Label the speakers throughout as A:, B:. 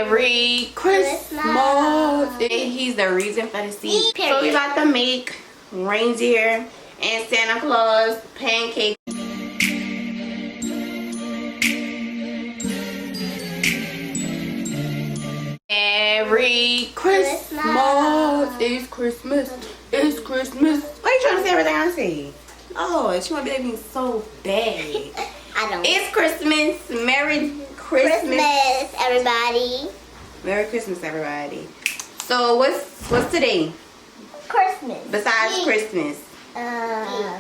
A: Merry Christmas. He's the reason for the season. So we about to make reindeer and Santa Claus pancakes. Merry Christmas. It's Christmas. It's Christmas. Why are you trying to say everything I say? Oh, she want to be like me so bad.
B: I don't.
A: It's Christmas. Merry Christmas,
B: everybody.
A: Merry Christmas, everybody. So what's today?
B: Christmas.
A: Besides Christmas.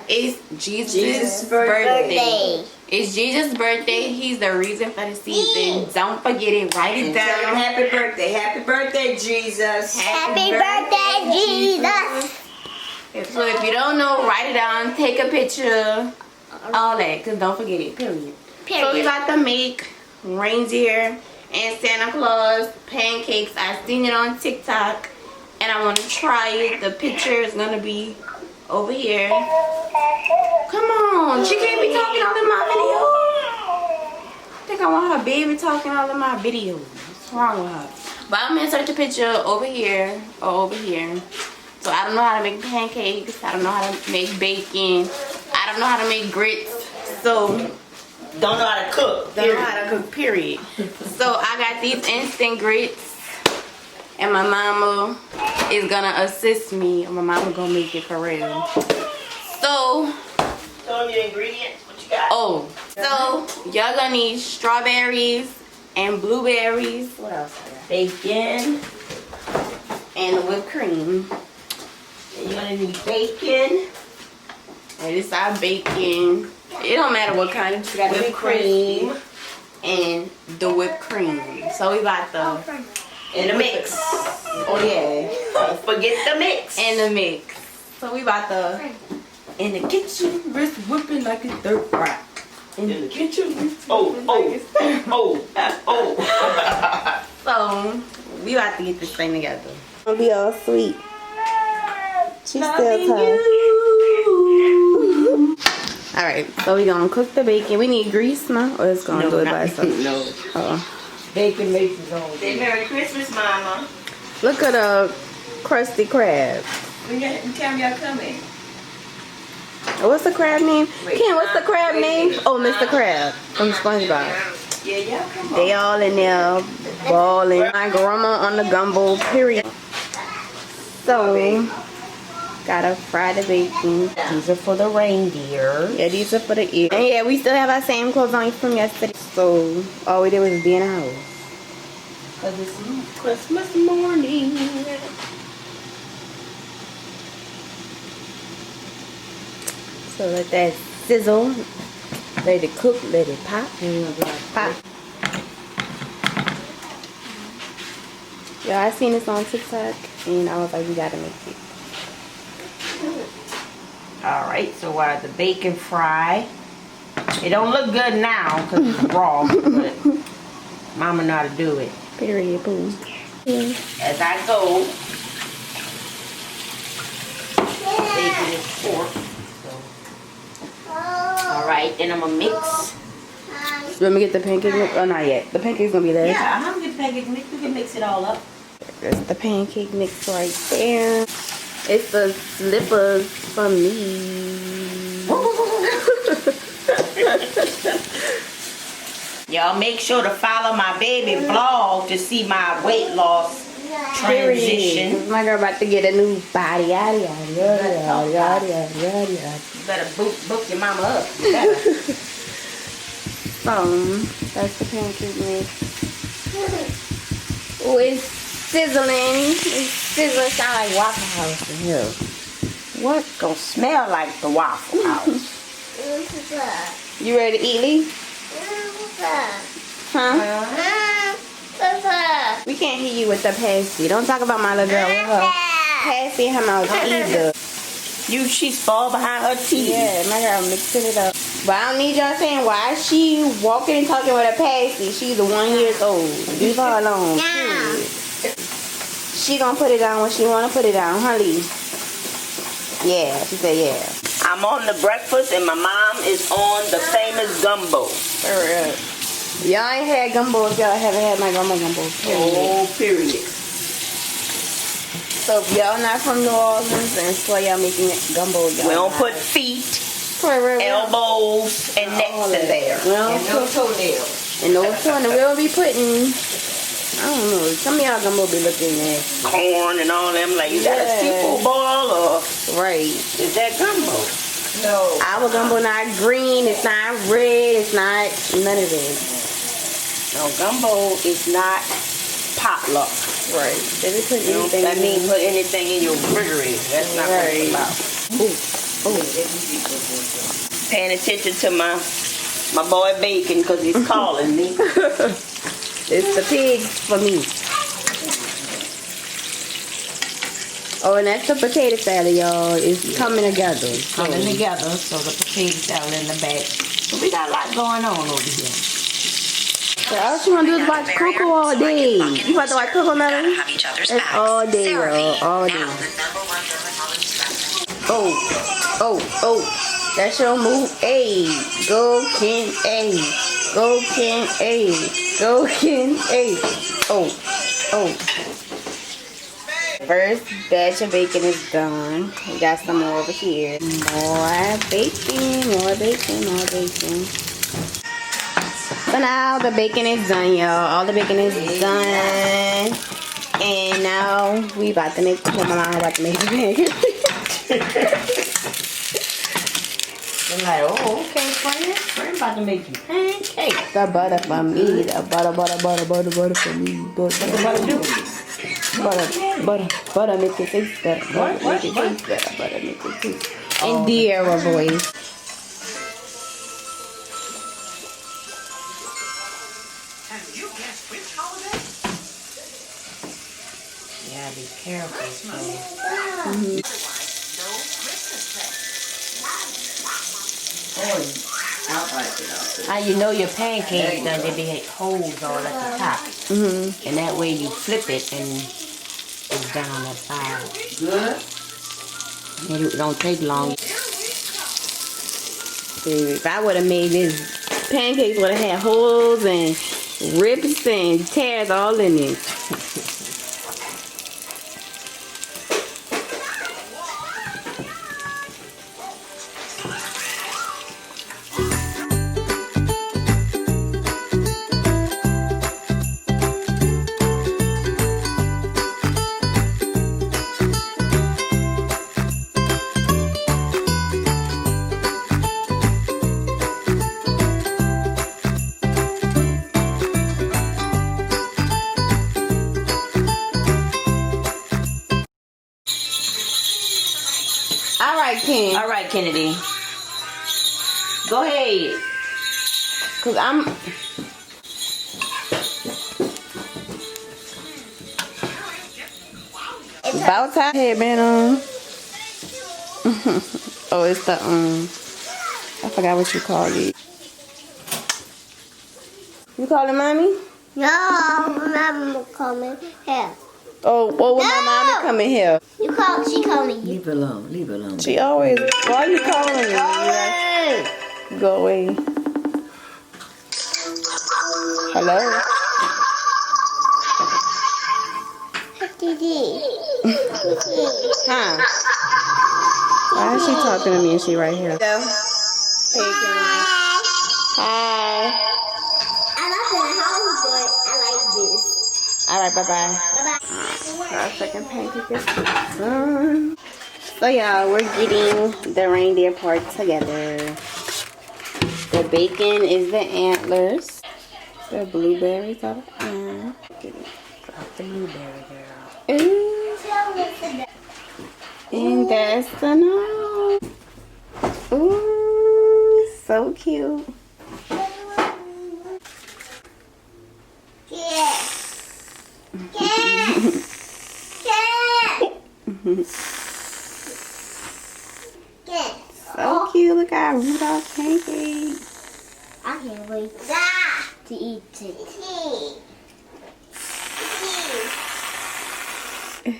A: It's Jesus'
B: birthday.
A: It's Jesus' birthday. He's the reason for the season. Don't forget it. Write it down.
C: Tell him happy birthday. Happy birthday, Jesus.
B: Happy birthday, Jesus.
A: So if you don't know, write it down. Take a picture. All that. Because don't forget it. Period. So we about to make reindeer and Santa Claus pancakes. I seen it on TikTok. And I want to try it. The picture is going to be over here. Come on. She can't be talking all in my video. I think I want her baby talking all in my videos. What's wrong with her? But I'm going to insert the picture over here or over here. So I don't know how to make pancakes. I don't know how to make bacon. I don't know how to make grits. So
C: don't know how to cook.
A: Don't know how to cook, period. So I got these instant grits. And my mama is gonna assist me. And my mama gonna make it for real. So
C: tell them your ingredients. What you got?
A: Oh, so y'all gonna need strawberries and blueberries.
C: What else? Bacon
A: and whipped cream.
C: And you're gonna need bacon.
A: And this our bacon. It don't matter what kind. You got
C: whipped cream
A: and the whipped cream. So we about the
C: in the mix.
A: Oh yeah.
C: Don't forget the mix.
A: And the mix. So we about to in the kitchen, wrist whipping like it's dirt rock.
C: In the kitchen.
A: So we about to get this thing together. It'll be all sweet. She's still tired. Alright, so we gonna cook the bacon. We need grease now, or it's gonna do it by itself?
C: No.
A: Oh.
C: Bacon makes its own. Say Merry Christmas, Mama.
A: Look at a crusty crab.
C: When time y'all coming?
A: What's the crab name? Ken, what's the crab name? Oh, Mr. Crab from SpongeBob.
C: Yeah, y'all come on.
A: They all in there balling. My grandma on the gumbo, period. So, gotta fry the bacon.
C: These are for the reindeer.
A: Yeah, these are for the ear. And yeah, we still have our same clothes on from yesterday. So, all we did was be in the house.
C: Because it's Christmas morning.
A: So let that sizzle. Let it cook, let it pop. Pop. Yeah, I seen this on TikTok and I was like, we gotta make it.
C: Alright, so while the bacon fry, it don't look good now because it's raw, but Mama know how to do it.
A: Period, boo. Yeah.
C: As I go, bacon is pork. Alright, then I'm going to mix.
A: You want me to get the pancake mix? Oh, not yet. The pancake's gonna be there.
C: Yeah, I'm going to get the pancake mix. We can mix it all up.
A: There's the pancake mix right there. It's the slippers for me.
C: Y'all make sure to follow my baby vlog to see my weight loss transition.
A: My girl about to get a new body. Yada, yada, yada, yada, yada, yada, yada.
C: You better book your mama up. You better.
A: That's the pancake mix. Oh, it's sizzling. It's sizzling. Sound like Waffle House in here.
C: What gonna smell like the Waffle House?
A: You ready to eat, Lee? Huh? We can't hear you with the pasty. Don't talk about my little girl with her pasty in her mouth either.
C: She's fall behind her teeth.
A: Yeah, my girl mixing it up. But I don't need y'all saying why is she walking and talking with a pasty. She's 1 year old. Leave her alone. Yeah. She gonna put it down when she wanna put it down, huh, Lee? Yeah, she said yeah.
C: I'm on the breakfast and my mom is on the famous gumbo.
A: Y'all ain't had gumbo if y'all haven't had my gumbo.
C: Oh, period.
A: So if y'all not from New Orleans, and so y'all making gumbo, y'all
C: We don't
A: not.
C: put feet,
A: Right.
C: elbows, and necks in there.
A: Well,
C: And no toenails.
A: and those two, and we'll be putting, I don't know, some of y'all gumbo be looking at.
C: Corn and all them. Like, you got a
A: Yeah.
C: seafood boil or
A: Right.
C: is that gumbo? No.
A: Our gumbo not green, it's not red, it's not none of it.
C: No, gumbo is not potluck.
A: Right. They be putting
C: You know,
A: anything
C: that
A: in
C: means
A: there.
C: put anything in your refrigerator. That's not what it's about.
A: Oh.
C: Paying attention to my boy Bacon because he's calling me.
A: It's the pigs for me. Oh, and that's the potato salad, y'all. It's coming together.
C: Coming together, so the potato salad in the back. So we got a lot going on over here.
A: So all she wanna do is watch Coco all day. You about to watch Coco, Melanie? That's all day, y'all. All day. Oh. That's your move. Hey, go Ken A. Go Ken A. Go Ken A. Oh. First batch of bacon is done. We got some more over here. More bacon. So now the bacon is done, y'all. All the bacon is done. And now we about to make, my mom about to make the bacon.
C: I'm like, oh, okay, friend. Friend about to make you pancakes.
A: The butter for me. The butter for me. Butter do. Butter make it taste better. Butter make it taste better. Butter make it taste. And dear voice.
C: Yeah, be careful. How you know your pancakes done? They be holes all at the top. And that way you flip it and it's done on that side. Good. It don't take long.
A: Baby, if I would have made this, pancakes would have had holes and rips and tears all in it. Ken.
C: All right, Kennedy. Go ahead.
A: Cause I'm. About time. Headband on. Oh, it's the I forgot what you call it. You call it mommy?
B: No, Mama coming here.
A: Oh, what was my mommy coming here?
B: She called me.
D: Leave it alone. Leave it alone.
A: She always. Why you calling me? Go away. Hello. Huh? Why is she talking to me and she right here? Hello. Hey, Kennedy. Hi.
B: I'm not in the house, but I like this.
A: All right. Bye bye.
B: Bye-bye.
A: Our second pancake is done. So y'all, we're getting the reindeer part together. The bacon is the antlers. The blueberries are the
C: The blueberry girl.
A: Ooh. And that's the nose. Ooh, so cute. So cute. Look at Rudolph pancake.
B: I can't wait to eat it.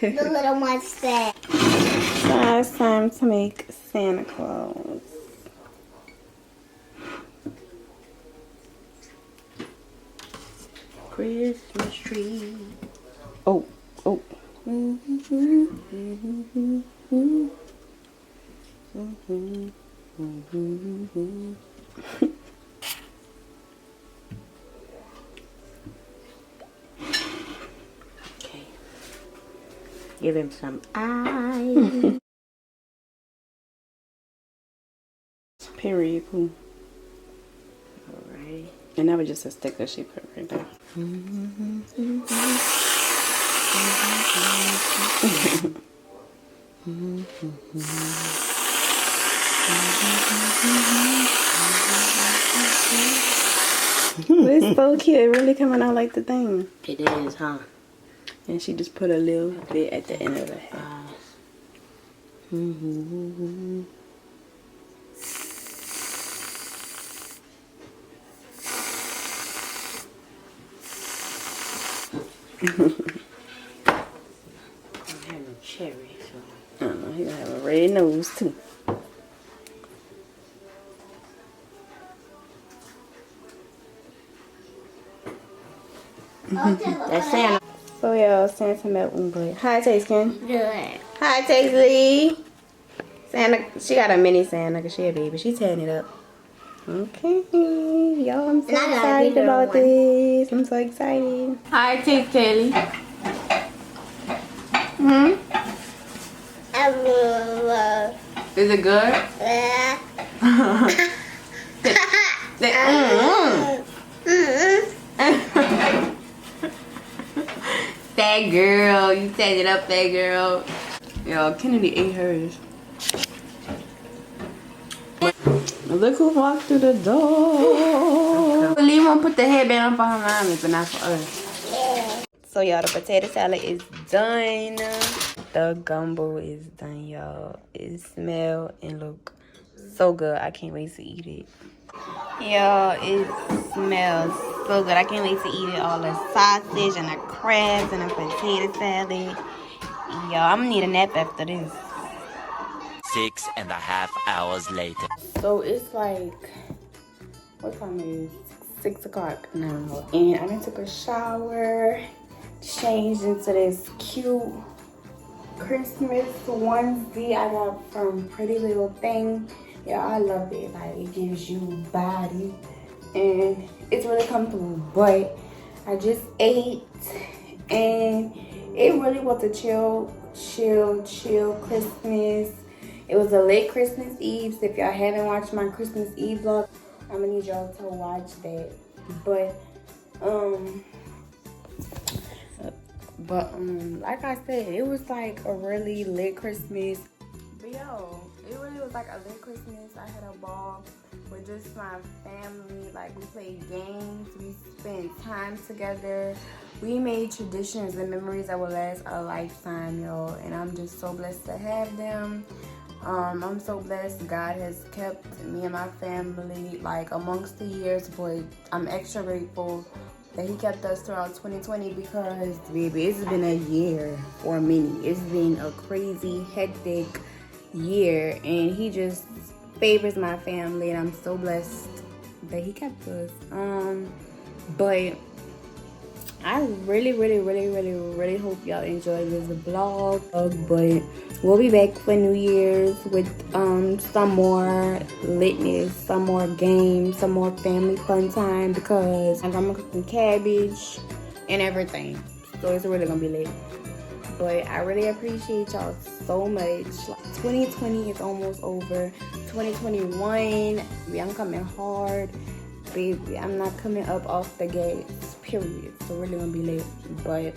B: The little monster.
A: So it's time to make Santa Claus.
C: Christmas tree.
A: Oh, oh.
C: Okay. Give him some eyes.
A: Period. Cool.
C: Alright.
A: And that was just a sticker she put right there. It's so cute. It really coming out like the thing.
C: It is, huh?
A: And she just put a little bit at the end of the head.
C: I don't have no cherry, so.
A: I don't know. He gonna have a red nose too.
C: That's Santa.
A: So y'all, Santa met one boy. How it taste, Ken?
B: Good.
A: How it taste, Lee? Santa, she got a mini Santa because she a baby. She tearing it up. Okay, y'all, I'm so
B: And I got a
A: excited
B: bigger
A: about
B: one.
A: this. I'm so excited. How it taste, Kelly? Is it good? That girl, you set it up, that girl. Yo, Kennedy ate hers. Look who walked through the door. Lee won't put the headband on for her mommy, but not for us. So y'all, the potato salad is done. The gumbo is done, y'all. It smells and look so good. I can't wait to eat it. Y'all, it smells so good. I can't wait to eat it. All the sausage and the crabs and the potato salad. Y'all, I'm gonna need a nap after this.
D: 6.5 hours later.
A: So it's like, what time is it? 6 o'clock now. And I done took a shower, changed into this cute Christmas onesie I got from Pretty Little Thing. Yeah, I love it. Like, it gives you body and it's really comfortable. But I just ate and it really was a chill Christmas. It was a late Christmas Eve. So if y'all haven't watched my Christmas Eve vlog, I'm gonna need y'all to watch that. But like I said, it was like a really lit Christmas. But yo, it really was like a lit Christmas. I had a ball with just my family. Like, we played games, we spent time together, we made traditions and memories that will last a lifetime, yo. And I'm just so blessed to have them. I'm so blessed God has kept me and my family like amongst the years, but I'm extra grateful that he kept us throughout 2020 because, baby, it's been a year for many. It's been a crazy, hectic year, and he just favors my family, and I'm so blessed that he kept us. But I really hope y'all enjoyed this vlog. But we'll be back for New Year's with some more litness, some more games, some more family fun time, because I'm gonna cook some cabbage and everything. So it's really gonna be lit. But I really appreciate y'all so much. 2020 is almost over. 2021, I'm coming hard. Baby, I'm not coming up off the gates, period. So really gonna be lit. But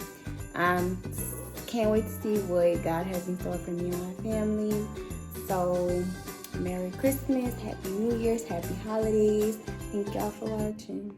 A: can't wait to see what God has in store for me and my family. So Merry Christmas, Happy New Year's, Happy Holidays. Thank y'all for watching.